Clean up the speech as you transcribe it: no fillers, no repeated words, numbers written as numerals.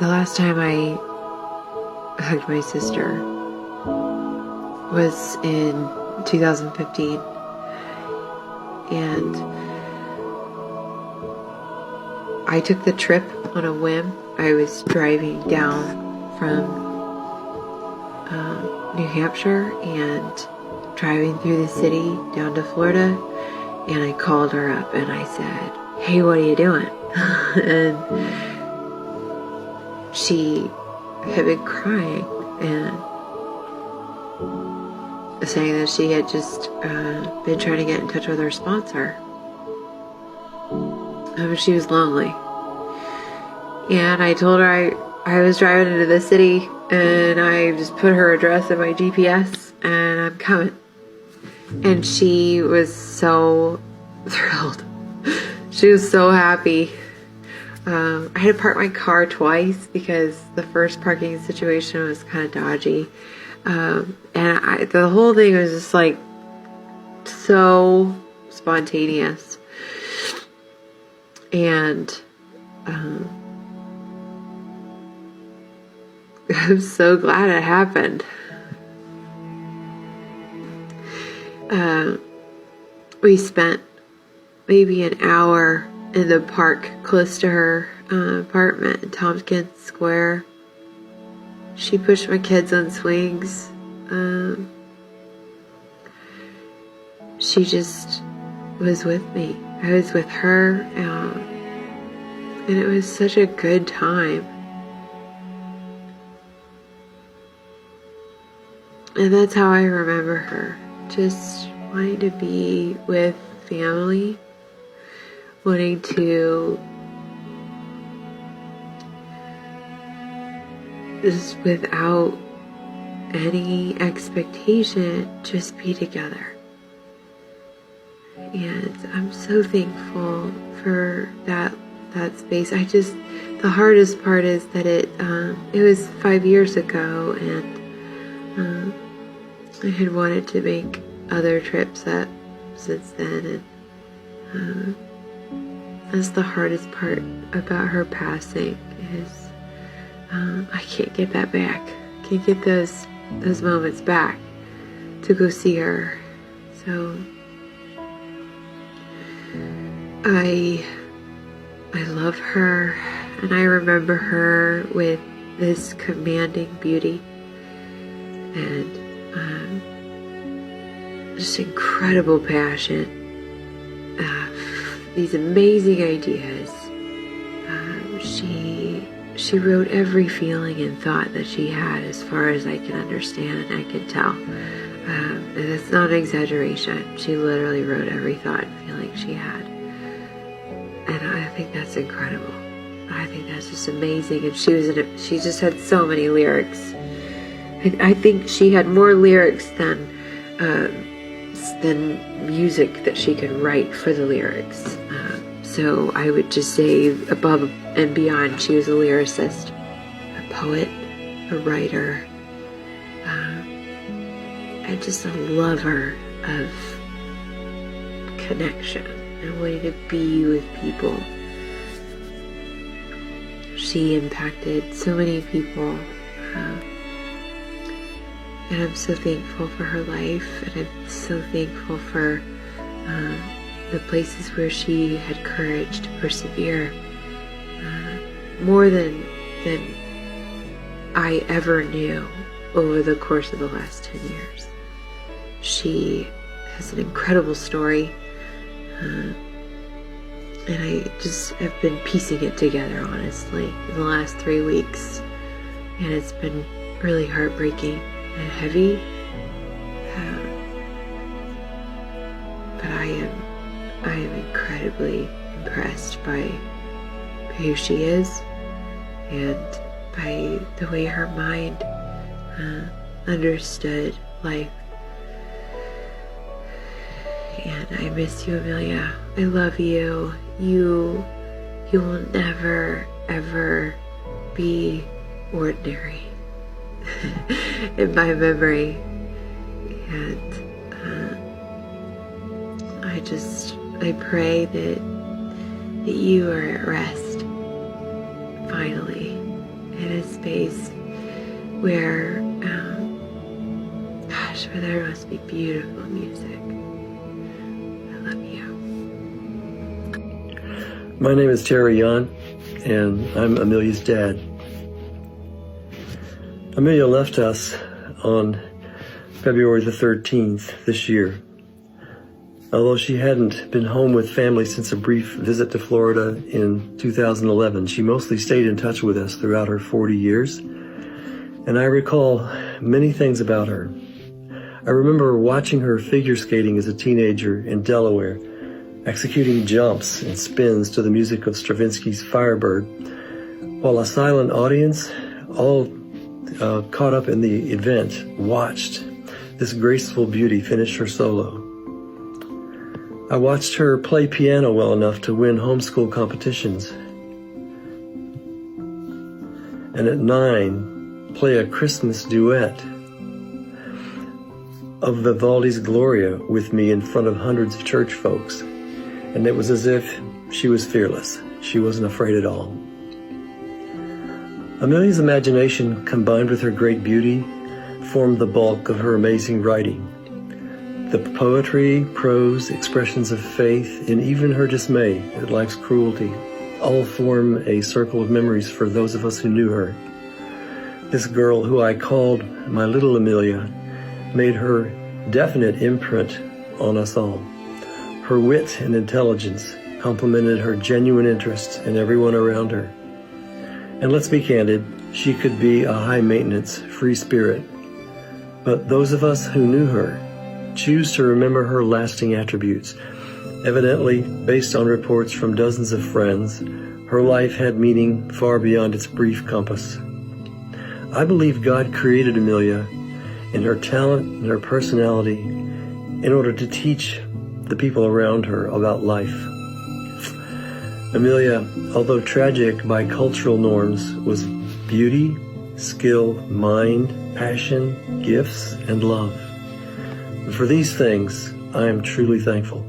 The last time I hugged my sister was in 2015, and I took the trip on a whim. I was driving down from New Hampshire and driving through the city down to Florida, and I called her up and I said, "Hey, what are you doing?" And she had been crying and saying that she had just been trying to get in touch with her sponsor. She was lonely. And I told her I was driving into the city, and I just put her address in my GPS, and I'm coming. And she was so thrilled. She was so happy. I had to park my car twice because the first parking situation was kind of dodgy. And the whole thing was just like so spontaneous. And I'm so glad it happened. We spent maybe an hour in the park close to her apartment in Tompkins Square. She pushed my kids on swings. She just was with me. I was with her, and it was such a good time. And that's how I remember her. Just wanting to be with family, wanting to just without any expectation, just be together. And I'm so thankful for that space. The hardest part is that it was 5 years ago, and I had wanted to make other trips up since then, and that's the hardest part about her passing is I can't get that back. Can't get those moments back to go see her. So I love her, and I remember her with this commanding beauty and just incredible passion, these amazing ideas. She wrote every feeling and thought that she had, as far as I can understand and I can tell. And that's not an exaggeration. She literally wrote every thought and feeling she had. And I think that's incredible. I think that's just amazing. And she just had so many lyrics. And I think she had more lyrics than music that she could write for the lyrics. So I would just say above and beyond, she was a lyricist, a poet, a writer, and just a lover of connection and wanting to be with people. She impacted so many people, and I'm so thankful for her life, and I'm so thankful for the places where she had courage to persevere, more than I ever knew over the course of the last 10 years. She has an incredible story, and I just have been piecing it together, honestly, in the last 3 weeks, and it's been really heartbreaking and heavy, but I am incredibly impressed by who she is and by the way her mind understood life. And I miss you, Amelia. I love you. You will never, ever be ordinary in my memory. And I pray that you are at rest finally, in a space where, where there must be beautiful music. I love you. My name is Terry Yount, and I'm Amelia's dad. Amelia left us on February the 13th this year. Although she hadn't been home with family since a brief visit to Florida in 2011, she mostly stayed in touch with us throughout her 40 years. And I recall many things about her. I remember watching her figure skating as a teenager in Delaware, executing jumps and spins to the music of Stravinsky's Firebird, while a silent audience, all caught up in the event, watched this graceful beauty finish her solo. I watched her play piano well enough to win homeschool competitions, and at 9, play a Christmas duet of Vivaldi's Gloria with me in front of hundreds of church folks. And it was as if she was fearless. She wasn't afraid at all. Amelia's imagination, combined with her great beauty, formed the bulk of her amazing writing. The poetry, prose, expressions of faith, and even her dismay at life's cruelty all form a circle of memories for those of us who knew her. This girl, who I called my little Amelia, made her definite imprint on us all. Her wit and intelligence complemented her genuine interest in everyone around her. And let's be candid, she could be a high-maintenance, free spirit. But those of us who knew her choose to remember her lasting attributes. Evidently, based on reports from dozens of friends, her life had meaning far beyond its brief compass. I believe God created Amelia in her talent and her personality in order to teach the people around her about life. Amelia, although tragic by cultural norms, was beauty, skill, mind, passion, gifts, and love. For these things, I am truly thankful.